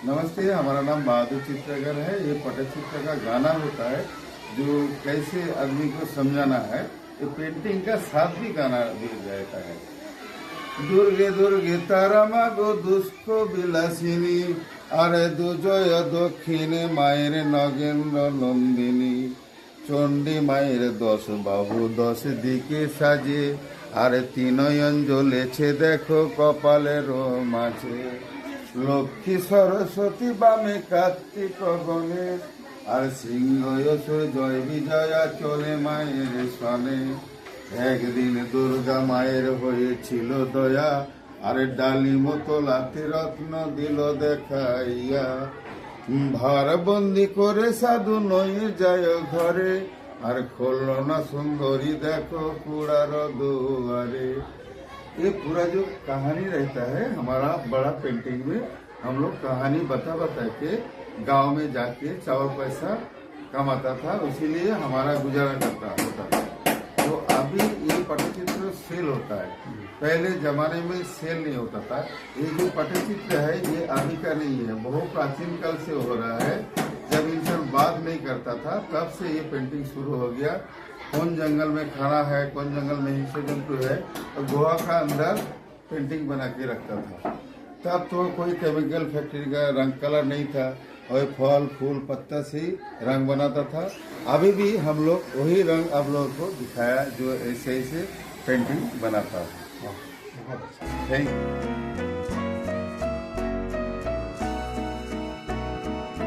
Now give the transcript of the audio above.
नमस्ते, हमारा नाम बहादुर चित्रकर है। ये पटचित्र का गाना होता है जो कैसे आदमी को समझाना है। ये पेंटिंग का साथ भी गाना भी रहता है। दुर्गे दुर्गे तारा मागो दुष्ट বিলাসিনী, আরে দুজয় দক্ষিণে মায়ের নগেন্দ্র নন্দিনী, চণ্ডী মায়ের 10 বাহু 10 দিকে সাজে, আরে তিনয়ন জ্বলেছে দেখো কপালের মাঝে, লক্ষ্মী সরস্বতী বামে কার্তিক গণেশ, আর সিংহ অসুর জয় বিজয়া চলে মায়ের সনে। একদিন দুর্গা মায়ের হয়েছিল দয়া, আর ডালি মতো লাতি রত্ন দিল দেখাইয়া, ভার বন্দি করে সাধু নয়ে যায় ঘরে, আর खोल ना सुंदरी देखो कुड़ार दुआरे। ये पूरा जो कहानी रहता है हमारा बड़ा पेंटिंग में, हम लोग कहानी बता बता के गांव में जाके चावल पैसा कमाता था, इसीलिए हमारा गुजारा करता होता था। तो अभी ये पटचित्र सेल होता है, पहले जमाने में सेल नहीं होता था। ये जो पटचित्र है ये अभी का नहीं है, बहुत प्राचीन काल से हो रहा है। जब इंसान बात नहीं करता था तब से ये पेंटिंग शुरू हो गया। कौन जंगल में खड़ा है, कौन जंगल में हिंसक जंतु है, तो गुहा का अंदर पेंटिंग बना के रखता था। तब तो कोई केमिकल फैक्ट्री का रंग कलर नहीं था, और फल फूल पत्ता से ही रंग बनाता था। अभी भी हम लोग वही रंग आप लोगों को दिखाया जो ऐसे ऐसे पेंटिंग बनाता है। Thank you.